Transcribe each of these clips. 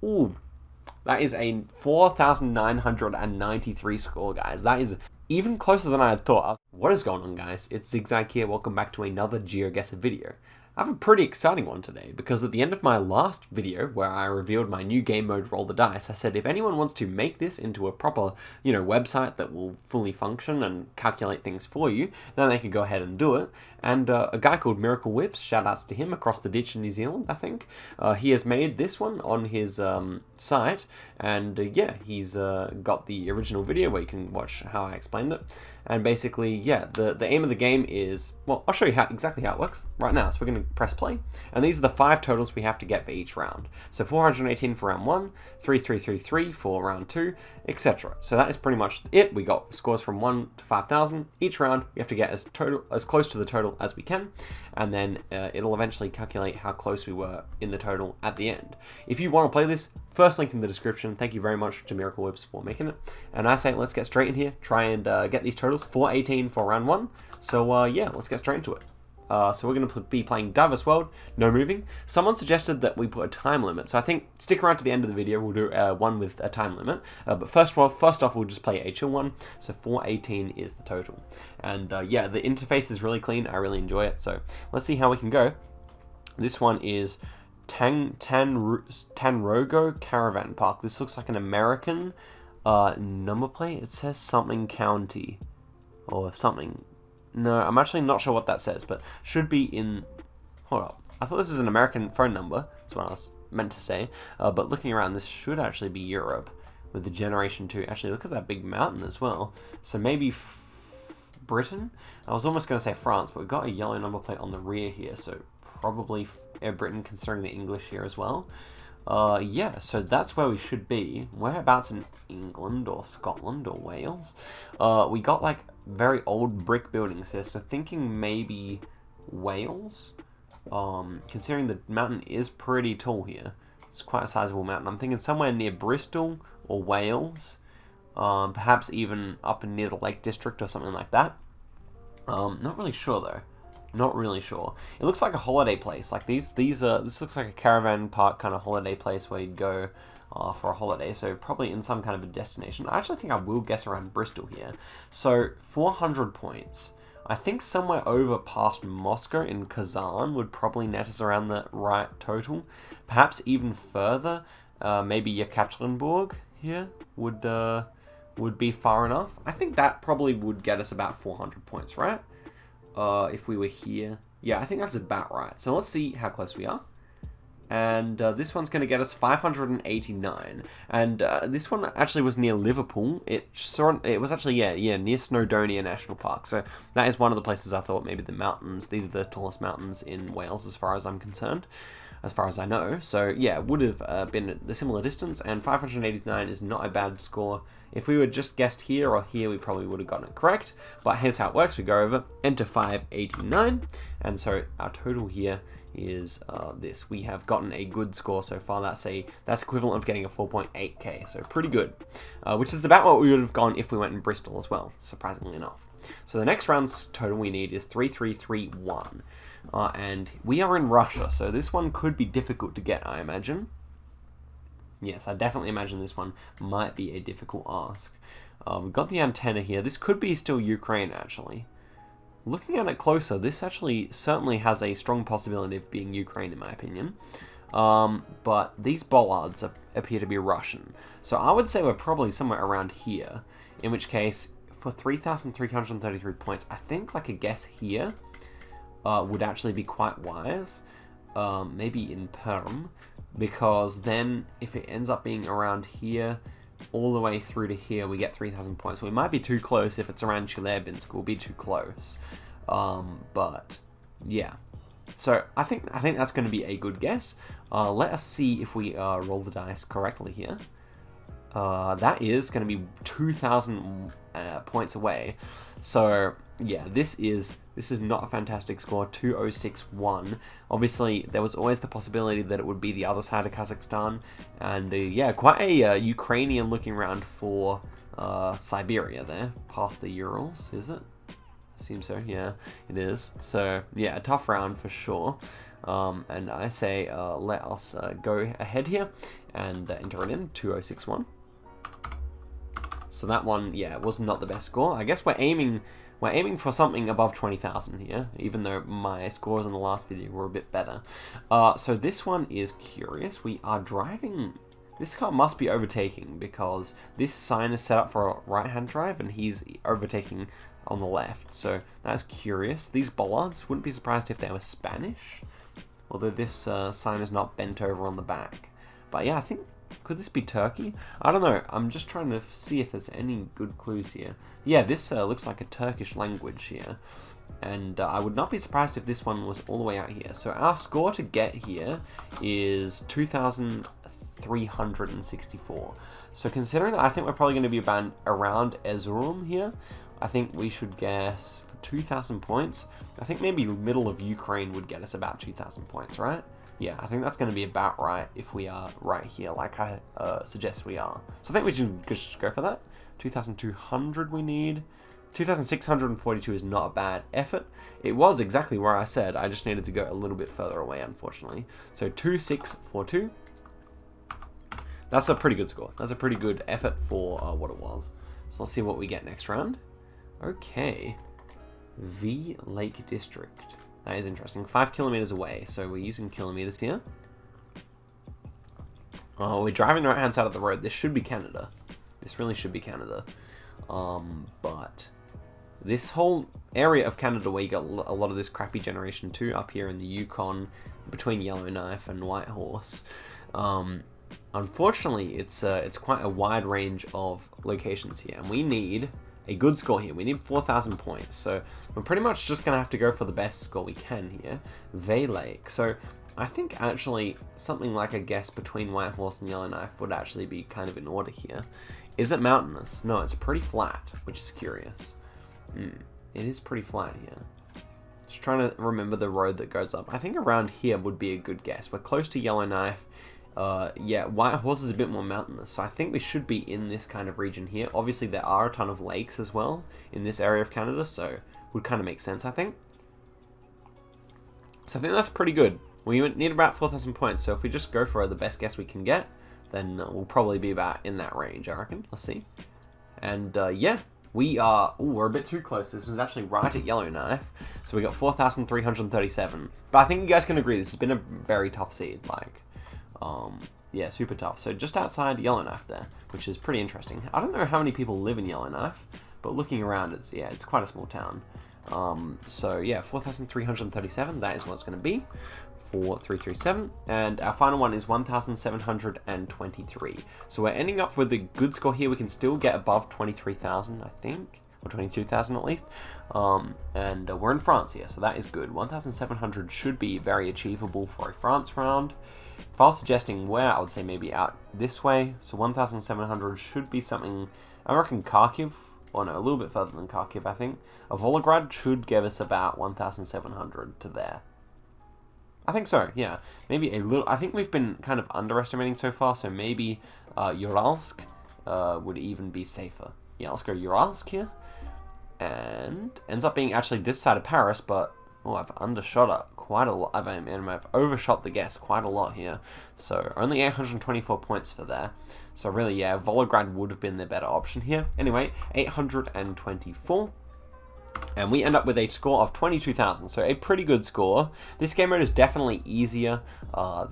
Ooh, that is a 4,993 score, guys. That is even closer than I had thought. What is going on, guys? It's Zigzag here. Welcome back to another GeoGuessr video. I have a pretty exciting one today, because at the end of my last video, where I revealed my new game mode Roll the Dice, I said if anyone wants to make this into a proper, website that will fully function and calculate things for you, then they can go ahead and do it. And a guy called Miracle Whips, shout outs to him, across the ditch in New Zealand, I think, he has made this one on his site, and yeah, he's got the original video where you can watch how I explained it. And basically, yeah, the aim of the game is, well, I'll show you exactly how it works right now. So we're going to press play, and these are the 5 totals we have to get for each round. So 418 for round 1, 3333 for round 2, etc. So that is pretty much it. We got scores from 1 to 5,000. Each round we have to get as close to the total as we can, and then it'll eventually calculate how close we were in the total at the end. If you want to play this, first link in the description. Thank you very much to Miracle Whips for making it. And I say let's get straight in here, try and get these totals. 418 for round 1. So yeah, let's get straight into it. So we're going to be playing Diverse World, no moving. Someone suggested that we put a time limit, so I think stick around to the end of the video, we'll do one with a time limit. But first off, we'll just play a chill one, so 418 is the total. And yeah, the interface is really clean, I really enjoy it, so let's see how we can go. This one is Tanrogo Caravan Park. This looks like an American number plate. It says something county, or something. No, I'm actually not sure what that says, but should be in... Hold up. I thought this is an American phone number. That's what I was meant to say. But looking around, this should actually be Europe with the Generation 2. Actually, look at that big mountain as well. So maybe Britain? I was almost going to say France, but we've got a yellow number plate on the rear here, so probably Britain, considering the English here as well. Yeah, so that's where we should be. Whereabouts in England or Scotland or Wales? We got like very old brick buildings here, so thinking maybe Wales. Considering the mountain is pretty tall here. It's quite a sizable mountain. I'm thinking somewhere near Bristol or Wales. Perhaps even up near the Lake District or something like that. Not really sure though. Not really sure. It looks like a holiday place. Like this looks like a caravan park kind of holiday place where you'd go for a holiday. So probably in some kind of a destination. I actually think I will guess around Bristol here. So 400 points. I think somewhere over past Moscow in Kazan would probably net us around the right total. Perhaps even further. Maybe Yekaterinburg here would be far enough. I think that probably would get us about 400 points, right? If we were here. Yeah, I think that's about right. So let's see how close we are. And this one's going to get us 589. And this one actually was near Liverpool. It was actually, yeah, near Snowdonia National Park. So that is one of the places I thought maybe the mountains. These are the tallest mountains in Wales as far as I'm concerned. As far as I know. So yeah, it would have been a similar distance, and 589 is not a bad score. If we were just guessed here or here, we probably would have gotten it correct. But here's how it works. We go over, enter 589, and so our total here is this. We have gotten a good score so far. That's equivalent of getting a 4.8k, so pretty good. Which is about what we would have gone if we went in Bristol as well, surprisingly enough. So the next round's total we need is 3331. And we are in Russia, so this one could be difficult to get, I imagine. Yes, I definitely imagine this one might be a difficult ask. We've got the antenna here. This could be still Ukraine, actually. Looking at it closer, this actually certainly has a strong possibility of being Ukraine, in my opinion. But these bollards appear to be Russian. So I would say we're probably somewhere around here, in which case, for 3,333 points, I think like a guess here would actually be quite wise. Maybe in Perm, because then if it ends up being around here all the way through to here, we get 3,000 points. So we might be too close. If it's around Chelyabinsk, we'll be too close. But yeah, so I think that's going to be a good guess. Let us see if we roll the dice correctly here. That is going to be 2,000 points away. So yeah, this is not a fantastic score. 2061. Obviously, there was always the possibility that it would be the other side of Kazakhstan, and yeah, quite a Ukrainian looking round for Siberia there, past the Urals, is it? Seems so, yeah, it is. So, yeah, a tough round for sure. And I say let us go ahead here and enter it in, 2061. So that one, yeah, was not the best score. I guess we're aiming for something above 20,000 here, even though my scores in the last video were a bit better. So this one is curious. We are driving... This car must be overtaking because this sign is set up for a right-hand drive and he's overtaking on the left. So that's curious. These bollards, wouldn't be surprised if they were Spanish, although this sign is not bent over on the back. But yeah, I think, could this be Turkey? I don't know. I'm just trying to see if there's any good clues here. Yeah, this looks like a Turkish language here. And I would not be surprised if this one was all the way out here. So our score to get here is 2,364. So considering that I think we're probably going to be around Erzurum here, I think we should guess for 2,000 points. I think maybe middle of Ukraine would get us about 2,000 points, right? Yeah, I think that's going to be about right if we are right here, like I suggest we are. So I think we should just go for that. 2,200 we need. 2,642 is not a bad effort. It was exactly where I said. I just needed to go a little bit further away, unfortunately. So 2,642. That's a pretty good score. That's a pretty good effort for what it was. So let's see what we get next round. Okay. V Lake District. That is interesting. 5 kilometers away. So we're using kilometers here. Oh, we're driving the right-hand side of the road. This should be Canada. This really should be Canada. But this whole area of Canada where you got a lot of this crappy Generation 2 up here in the Yukon between Yellowknife and Whitehorse. Unfortunately, it's quite a wide range of locations here, and we need a good score here. We need 4,000 points, so we're pretty much just going to have to go for the best score we can here. Vay Lake. So I think actually something like a guess between Whitehorse and Yellowknife would actually be kind of in order here. Is it mountainous? No, it's pretty flat, which is curious. It is pretty flat here. Just trying to remember the road that goes up. I think around here would be a good guess. We're close to Yellowknife. Yeah, Whitehorse is a bit more mountainous, so I think we should be in this kind of region here. Obviously, there are a ton of lakes as well in this area of Canada, so would kind of make sense, I think. So I think that's pretty good. We need about 4,000 points, so if we just go for the best guess we can get, then we'll probably be about in that range, I reckon. Let's see. And yeah, we're a bit too close. This was actually right at Yellowknife, so we got 4,337. But I think you guys can agree this has been a very tough seed, like... yeah, super tough. So just outside Yellowknife there, which is pretty interesting. I don't know how many people live in Yellowknife, but looking around, it's quite a small town. So yeah, 4,337, that is what it's going to be. 4,337, and our final one is 1,723. So we're ending up with a good score here. We can still get above 23,000, I think, or 22,000 at least. And we're in France here, so that is good. 1,700 should be very achievable for a France round. If I was suggesting where, I would say maybe out this way. So 1,700 should be something, I reckon Kharkiv, or no, a little bit further than Kharkiv, I think. Volgograd should give us about 1,700 to there. I think so, yeah. Maybe a little, I think we've been kind of underestimating so far, so maybe Uralsk would even be safer. Yeah, let's go Uralsk here. And ends up being actually this side of Paris, but oh, I've undershot it quite a lot. I've overshot the guess quite a lot here. So only 824 points for there. So really, yeah, Volgograd would have been the better option here. Anyway, 824. And we end up with a score of 22,000, so a pretty good score. This game mode is definitely easier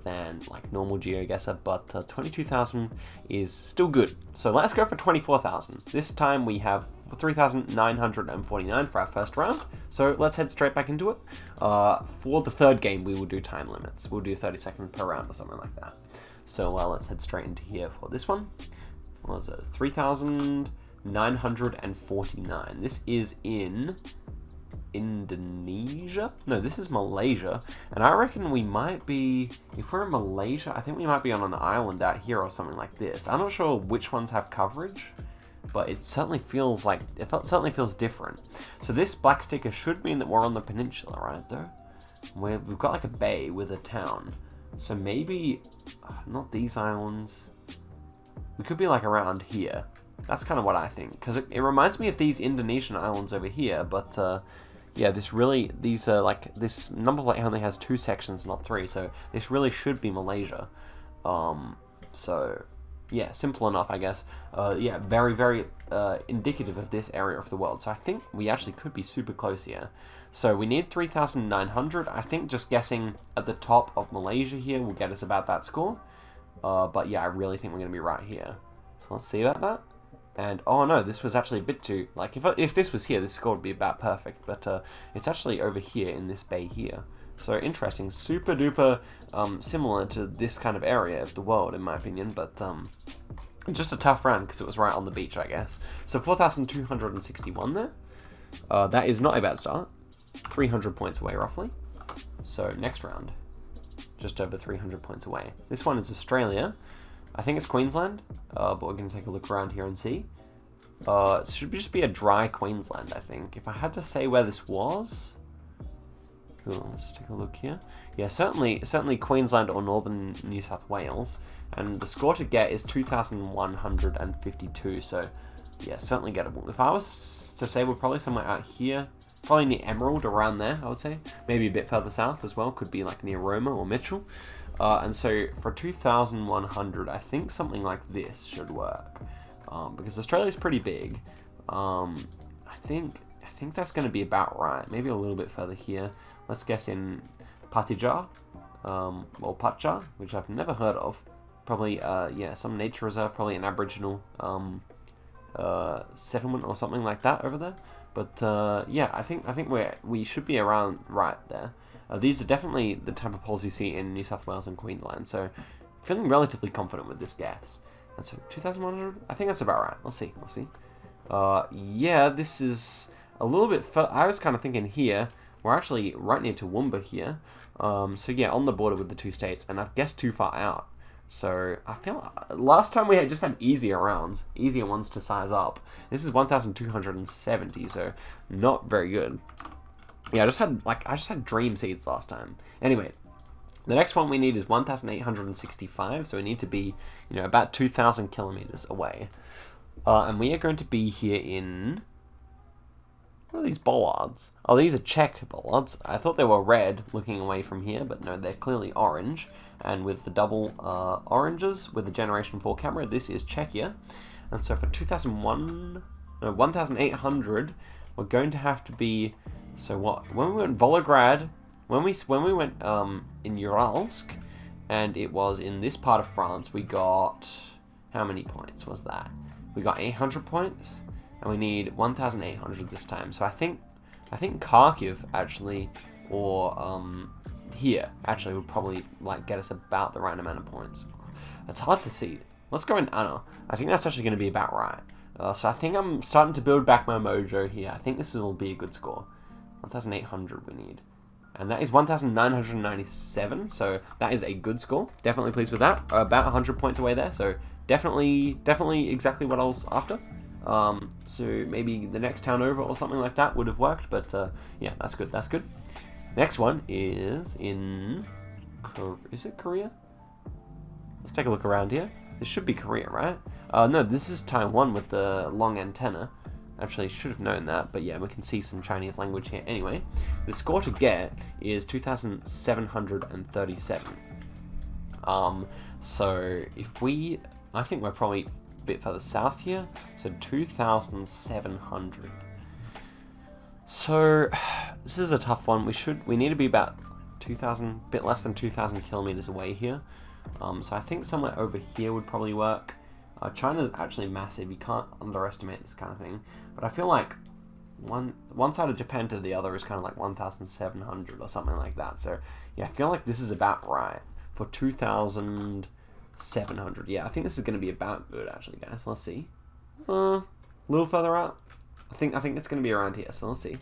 than like normal GeoGuessr, but 22,000 is still good. So let's go for 24,000. This time we have 3,949 for our first round, so let's head straight back into it. For the third game, we will do time limits. We'll do 30 seconds per round or something like that. So let's head straight into here for this one. What was it? 3,949. This is in Indonesia? No, this is Malaysia. And I reckon we might be, if we're in Malaysia, I think we might be on an island out here or something like this. I'm not sure which ones have coverage, but it certainly feels like, certainly feels different. So this black sticker should mean that we're on the peninsula, right, though? We've got like a bay with a town. So maybe, not these islands. We could be like around here. That's kind of what I think, because it reminds me of these Indonesian islands over here, but yeah, these are like, this number plate only has 2 sections, not 3, so this really should be Malaysia. So yeah, simple enough, I guess. Yeah, very, very indicative of this area of the world. So I think we actually could be super close here. So we need 3,900. I think just guessing at the top of Malaysia here will get us about that score. But yeah, I really think we're going to be right here. So let's see about that. And, oh no, this was actually a bit too, like, if this was here, this score would be about perfect. But it's actually over here in this bay here. So interesting, super duper similar to this kind of area of the world, in my opinion. But just a tough round because it was right on the beach, I guess. So 4,261 there. That is not a bad start. 300 points away, roughly. So next round, just over 300 points away. This one is Australia. I think it's Queensland, but we're going to take a look around here and see. It should just be a dry Queensland, I think. If I had to say where this was... Cool, let's take a look here. Yeah, certainly Queensland or northern New South Wales. And the score to get is 2,152, so yeah, certainly gettable. If I was to say, we're probably somewhere out here, probably near Emerald, around there, I would say. Maybe a bit further south as well, could be like near Roma or Mitchell. And so for 2,100, I think something like this should work. Because Australia's pretty big. I think that's going to be about right. Maybe a little bit further here. Let's guess in Patija, or Patja, which I've never heard of. Probably, yeah, some nature reserve, probably an Aboriginal settlement or something like that over there. But yeah, I think we should be around right there. These are definitely the type of poles you see in New South Wales and Queensland. So feeling relatively confident with this guess. And so 2,100, I think that's about right. Let's see. Yeah, this is a little bit. I was kind of thinking here. We're actually right near Toowoomba here. So yeah, on the border with the 2 states, and I've guessed too far out. So I feel last time we just had easier rounds, easier ones to size up. This is 1,270, so not very good. Yeah, I just had dream seeds last time. Anyway, the next one we need is 1,865, so we need to be, about 2,000 kilometers away. And we are going to be here in... What are these bollards? Oh, these are Czech bollards. I thought they were red looking away from here, but no, they're clearly orange. And with the double oranges, with the Generation 4 camera, this is Czechia. And so for 1,800, we're going to have to be... So what? When we went Volgograd, when we went in Uralsk, and it was in this part of France, we got... How many points was that? We got 800 points. And we need 1,800 this time. So I think Kharkiv actually, or here actually would probably get us about the right amount of points. It's hard to see. Let's go in Anna. I think that's actually going to be about right. So I think I'm starting to build back my mojo here. I think this will be a good score. 1,800 we need. And that is 1,997. So that is a good score. Definitely pleased with that. About 100 points away there. So definitely exactly what I was after. So maybe the next town over or something like that would have worked, but yeah, that's good. Next one is in... Is it Korea? Let's take a look around here. This should be Korea, right? No, this is Taiwan with the long antenna. Actually, should have known that, but yeah, we can see some Chinese language here. Anyway, the score to get is 2,737. So if we... I think we're probably... bit further south here, so 2,700. So this is a tough one. We need to be about 2,000, bit less than 2,000 kilometers away here. So I think somewhere over here would probably work. China's actually massive. You can't underestimate this kind of thing. But I feel like one side of Japan to the other is kind of like 1,700 or something like that. So yeah, I feel like this is about right for 2,700. Yeah, I think this is going to be about good, actually, guys. Let's see. A little further out. I think it's going to be around here, so let's see.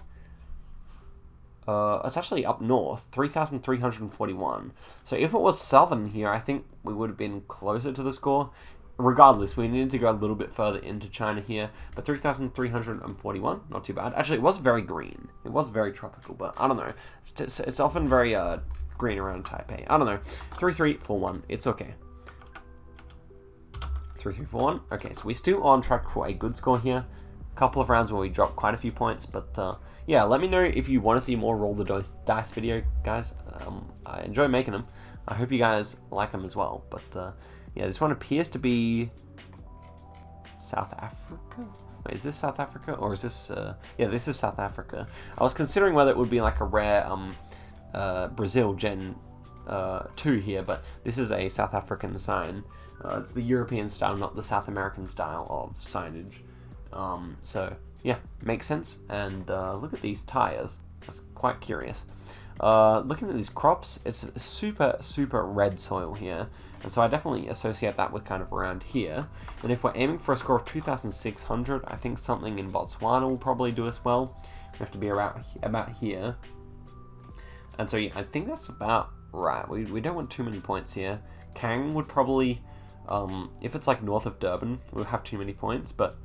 It's actually up north, 3,341. So if it was southern here, I think we would have been closer to the score. Regardless, we needed to go a little bit further into China here. But 3,341, not too bad. Actually, it was very green. It was very tropical, but I don't know. It's often very green around Taipei. I don't know. 3,341, it's okay. 3-3-4-1. Okay, so we're still on track for a good score here. A couple of rounds where we dropped quite a few points, but yeah, let me know if you want to see more roll the dice video, guys. I enjoy making them. I hope you guys like them as well. But yeah, this one appears to be South Africa. Wait, is this South Africa or is this? Yeah, this is South Africa. I was considering whether it would be like a rare Brazil Gen 2 here, but this is a South African sign. It's the European style, not the South American style of signage. So yeah, makes sense. And look at these tires. That's quite curious. Looking at these crops, it's a super red soil here, and so I definitely associate that with kind of around here. And if we're aiming for a score of 2,600, I think something in Botswana will probably do us well. We have to be about here. And so yeah, I think that's about right. We don't want too many points here. Kang would probably, if it's like north of Durban, we'll have too many points, but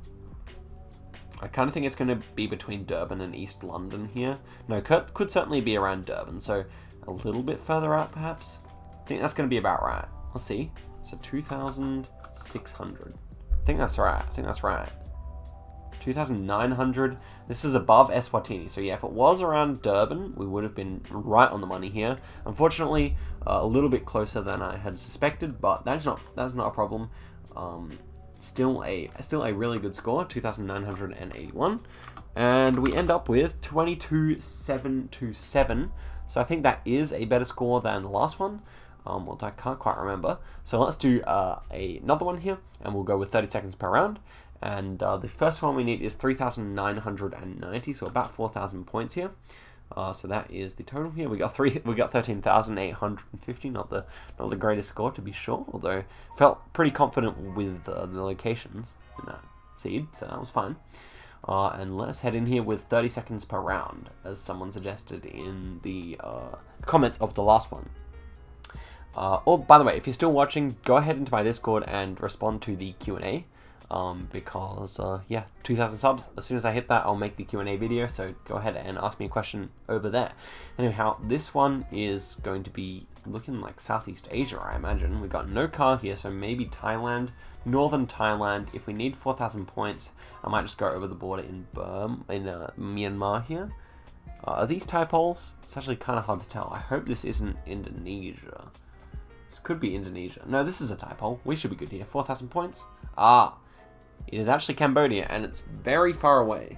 I kind of think it's going to be between Durban and East London here. No, could certainly be around Durban, so a little bit further out perhaps. I think that's going to be about right. Let's see. So 2,600. I think that's right. 2,900. This was above Eswatini, so yeah, if it was around Durban, we would have been right on the money here. Unfortunately, a little bit closer than I had suspected, but that's not a problem. Still a really good score, 2,981, and we end up with 22,727. So I think that is a better score than the last one. Well, I can't quite remember. So let's do another one here, and we'll go with 30 seconds per round. And the first one we need is 3,990, so about 4,000 points here. So that is the total here. We got 13,850. Not the greatest score, to be sure. Although felt pretty confident with the locations in that seed, so that was fine. And let's head in here with 30 seconds per round, as someone suggested in the comments of the last one. Oh, by the way, if you're still watching, go ahead into my Discord and respond to the Q&A. Because yeah, 2,000 subs. As soon as I hit that, I'll make the Q&A video, so go ahead and ask me a question over there. Anyhow, this one is going to be looking like Southeast Asia, I imagine. We've got no car here, so maybe Thailand, northern Thailand. If we need 4,000 points, I might just go over the border in Myanmar here. Are these Thai poles? It's actually kind of hard to tell. I hope this isn't Indonesia. This could be Indonesia. No, this is a Thai pole. We should be good here. 4,000 points. Ah. It is actually Cambodia, and it's very far away.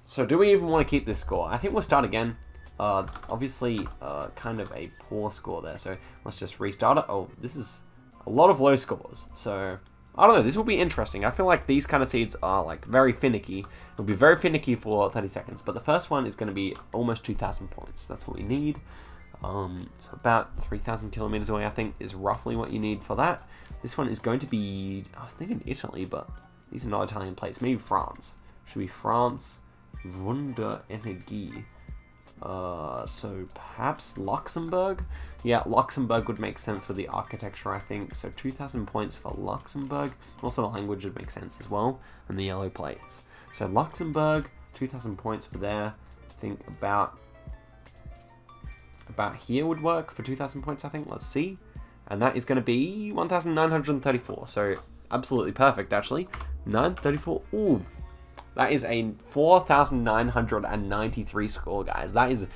So do we even want to keep this score? I think we'll start again. Obviously, kind of a poor score there, so let's just restart it. Oh, this is a lot of low scores, so I don't know, this will be interesting. I feel like these kind of seeds are like very finicky. It'll be very finicky for 30 seconds, but the first one is going to be almost 2,000 points. That's what we need. So about 3,000 kilometers away, I think, is roughly what you need for that. This one is going to be, I was thinking Italy, but these are not Italian plates. Maybe France. Should be France. Wunder Energie. So perhaps Luxembourg? Yeah, Luxembourg would make sense with the architecture, I think. So 2,000 points for Luxembourg. Also the language would make sense as well. And the yellow plates. So Luxembourg, 2,000 points for there. I think about here would work for 2,000 points, I think. Let's see. And that is going to be 1,934. So absolutely perfect, actually. 934. Ooh. That is a 4,993 score, guys. That is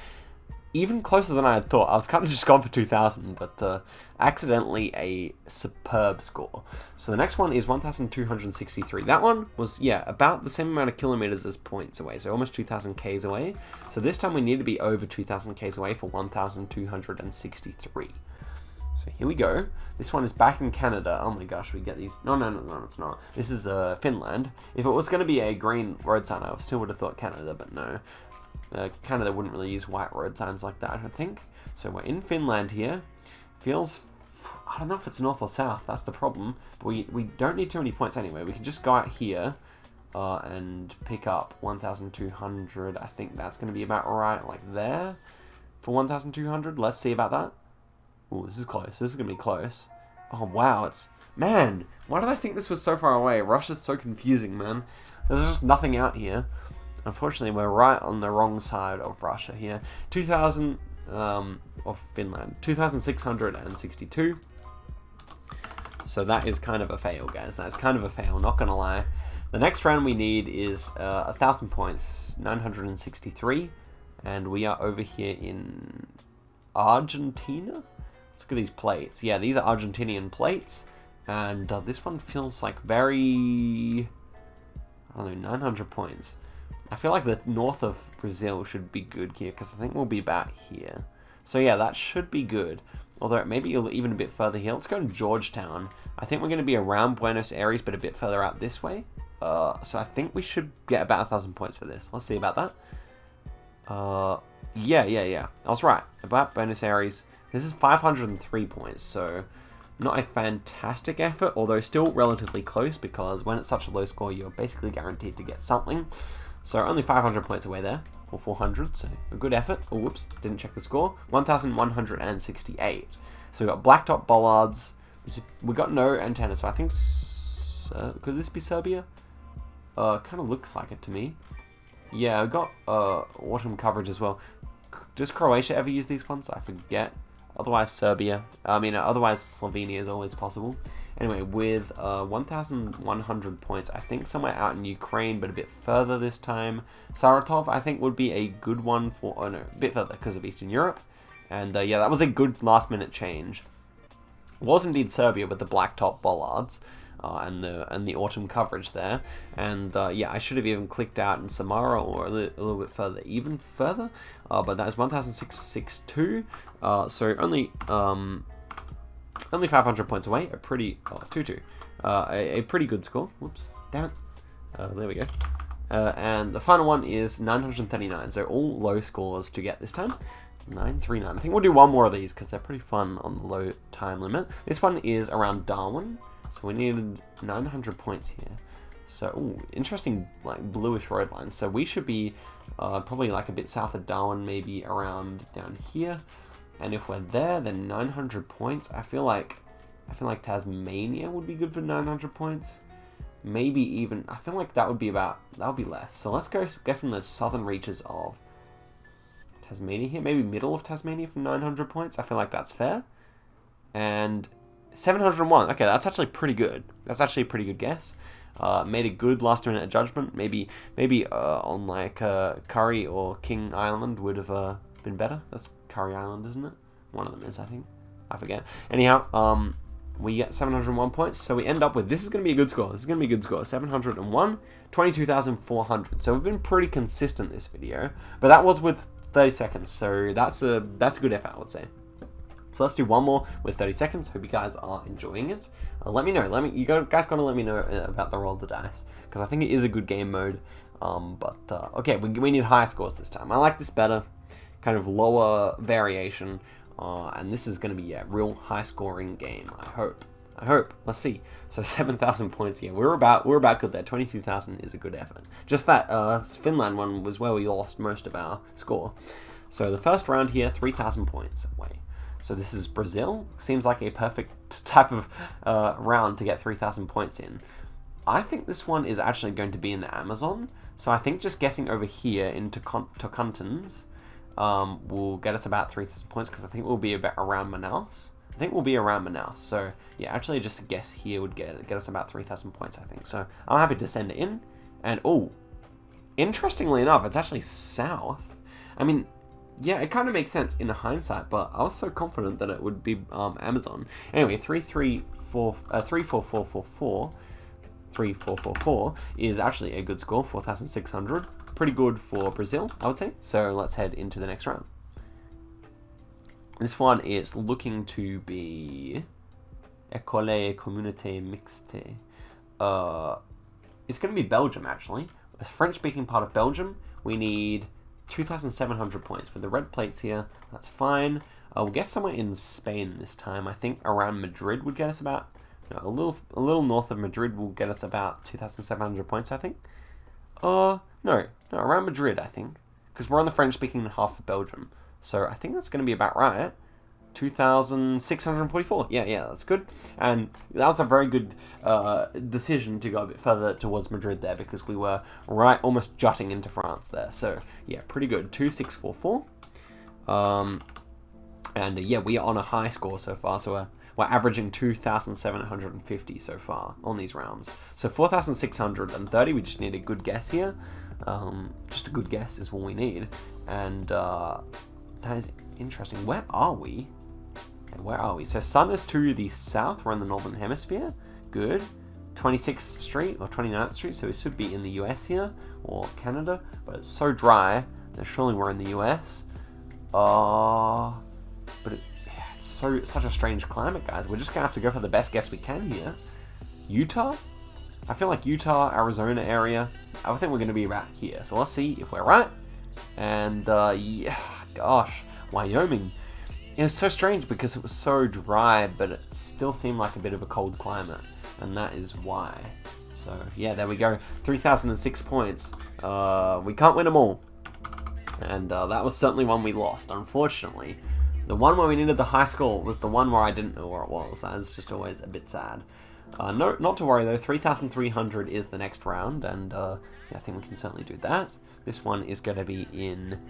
even closer than I had thought. I was kind of just gone for 2,000, but accidentally a superb score. So the next one is 1,263. That one was, yeah, about the same amount of kilometers as points away, so almost 2,000 Ks away. So this time we need to be over 2,000 Ks away for 1,263. So here we go. This one is back in Canada. Oh my gosh, we get these. No, it's not. This is Finland. If it was going to be a green road sign, I still would have thought Canada, but no. Canada wouldn't really use white road signs like that, I don't think. So we're in Finland here. Feels, I don't know if it's north or south, that's the problem. But we don't need too many points anyway. We can just go out here and pick up 1,200. I think that's going to be about right, like there. For 1,200, let's see about that. Ooh, this is close. This is going to be close. Oh, wow. Man, why did I think this was so far away? Russia's so confusing, man. There's just nothing out here. Unfortunately, we're right on the wrong side of Russia here. 2,000 of Finland. 2,662. So that is kind of a fail, guys. That's kind of a fail, not gonna lie. The next round we need is 1,000 points, 963, and we are over here in Argentina. Let's look at these plates. Yeah, these are Argentinian plates, and this one feels like very, I don't know, 900 points. I feel like the north of Brazil should be good here, because I think we'll be about here. So yeah, that should be good. Although maybe even a bit further here. Let's go to Georgetown. I think we're going to be around Buenos Aires, but a bit further out this way. So I think we should get about 1,000 points for this. Let's see about that. Yeah. I was right. About Buenos Aires. This is 503 points, so not a fantastic effort, although still relatively close, because when it's such a low score, you're basically guaranteed to get something. So only 500 points away there, or 400, so a good effort. Oh, whoops, didn't check the score. 1,168. So we got blacktop bollards. We got no antenna, so I think, could this be Serbia? Kind of looks like it to me. Yeah, I got autumn coverage as well. Does Croatia ever use these ones? I forget. Otherwise Serbia. Otherwise Slovenia is always possible. Anyway, with 1,100 points, I think somewhere out in Ukraine, but a bit further this time. Saratov, I think, would be a good one for, oh no, a bit further because of Eastern Europe. And yeah, that was a good last-minute change. It was indeed Serbia with the blacktop bollards. And the autumn coverage there, and yeah, I should have even clicked out in Samara or a little bit further, even further, but that is 1,662. So only 500 points away. A pretty 2-2, a pretty good score. Whoops, damn it. There we go. And the final one is 939. So all low scores to get this time. 939. I think we'll do one more of these because they're pretty fun on the low time limit. This one is around Darwin. So we needed 900 points here. So, ooh, interesting, like, bluish road lines. So we should be probably like a bit south of Darwin, maybe around down here. And if we're there, then 900 points. I feel like Tasmania would be good for 900 points. Maybe even, I feel like that would be less. So let's go guess in the southern reaches of Tasmania here. Maybe middle of Tasmania for 900 points. I feel like that's fair. And 701. Okay, that's actually pretty good. That's actually a pretty good guess. Made a good last minute judgment. Maybe on like Curry or King Island would have been better. That's Curry Island, isn't it? One of them is, I think. I forget. Anyhow, we get 701 points. So we end up with, this is going to be a good score. 701, 22,400. So we've been pretty consistent this video. But that was with 30 seconds. So that's a good effort, I would say. So let's do one more with 30 seconds. Hope you guys are enjoying it. Let me know. You guys gotta let me know about the roll of the dice, because I think it is a good game mode. Okay, we need high scores this time. I like this better, kind of lower variation, and this is gonna be a real high scoring game. I hope. Let's see. So 7,000 points. Yeah, we're about good there. 22,000 is a good effort. Just that Finland one was where we lost most of our score. So the first round here, 3,000 points away. So this is Brazil. Seems like a perfect type of round to get 3,000 points in. I think this one is actually going to be in the Amazon. So I think just guessing over here into Tocantins will get us about 3,000 points, because I think we'll be about around Manaus. So yeah, actually just a guess here would get us about 3,000 points, I think. So I'm happy to send it in. And oh, interestingly enough, it's actually south. I mean, yeah, it kind of makes sense in hindsight, but I was so confident that it would be Amazon. Anyway, 34444 is actually a good score, 4,600. Pretty good for Brazil, I would say. So let's head into the next round. This one is looking to be École Communauté Mixte. It's going to be Belgium, actually. A French-speaking part of Belgium. We need 2,700 points. With the red plates here, that's fine. We'll guess somewhere in Spain this time. I think around Madrid would get us about, a little north of Madrid will get us about 2,700 points, I think. No, around Madrid, I think, because we're on the French-speaking half of Belgium. So I think that's going to be about right. 2,644. Yeah, that's good. And that was a very good decision to go a bit further towards Madrid there, because we were right, almost jutting into France there. So yeah, pretty good. 2,644. And yeah, we are on a high score so far. So we're we're averaging 2,750 so far on these rounds. So 4,630, we just need a good guess here. Just a good guess is what we need. And that is interesting. Where are we? And where are we? So sun is to the south. We're in the northern hemisphere. Good. 26th Street or 29th Street. So we should be in the US here or Canada. But it's so dry that surely we're in the US. But it's such a strange climate, guys. We're just gonna have to go for the best guess we can here. Utah? I feel like Utah, Arizona area. I think we're gonna be about here. So let's see if we're right. And yeah, gosh, Wyoming. It was so strange because it was so dry, but it still seemed like a bit of a cold climate, and that is why. So yeah, there we go. 3,006 points. We can't win them all, and that was certainly one we lost, unfortunately. The one where we needed the high score was the one where I didn't know where it was. That is just always a bit sad. No, not to worry though. 3,300 is the next round, and yeah, I think we can certainly do that. This one is going to be in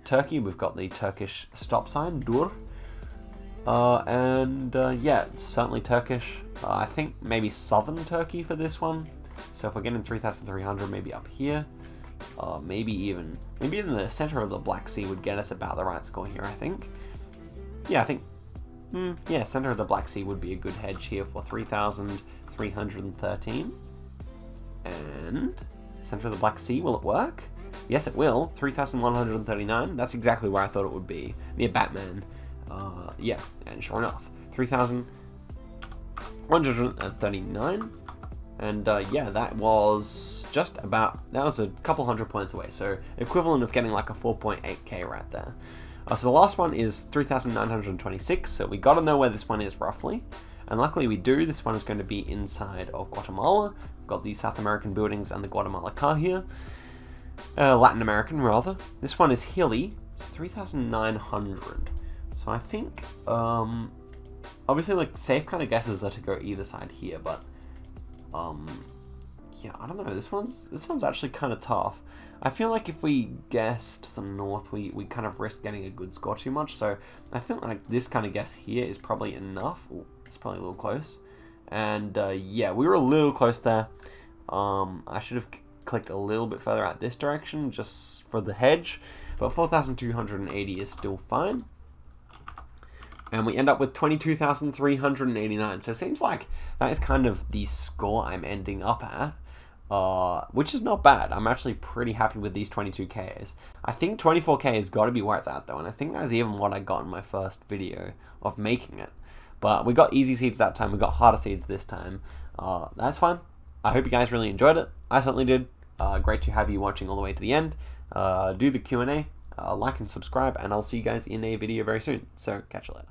Turkey. We've got the Turkish stop sign, dur. And yeah, it's certainly Turkish. I think maybe southern Turkey for this one. So if we're getting 3,300, maybe up here. Maybe even the center of the Black Sea would get us about the right score here, I think. Yeah, I think, yeah, center of the Black Sea would be a good hedge here for 3,313. And center of the Black Sea, will it work? Yes, it will. 3,139. That's exactly where I thought it would be, near Batman. Yeah, and sure enough, 3,139. And yeah, that was a couple hundred points away. So equivalent of getting like a 4.8k right there. So the last one is 3,926. So we got to know where this one is roughly. And luckily we do. This one is going to be inside of Guatemala. We've got the South American buildings and the Guatemala car here. Latin American rather. This one is hilly. 3,900. So I think, obviously like safe kind of guesses are to go either side here, but yeah, I don't know. This one's actually kind of tough. I feel like if we guessed the north, we kind of risk getting a good score too much. So I think like this kind of guess here is probably enough. Ooh, it's probably a little close. And yeah, we were a little close there. I should have clicked a little bit further out this direction just for the hedge, but 4,280 is still fine. And we end up with 22,389. So it seems like that is kind of the score I'm ending up at, which is not bad. I'm actually pretty happy with these 22Ks. I think 24K has got to be where it's at though, and I think that's even what I got in my first video of making it. But we got easy seeds that time, we got harder seeds this time. That's fine. I hope you guys really enjoyed it. I certainly did. Great to have you watching all the way to the end. Do the Q&A, like and subscribe, and I'll see you guys in a video very soon. So catch you later.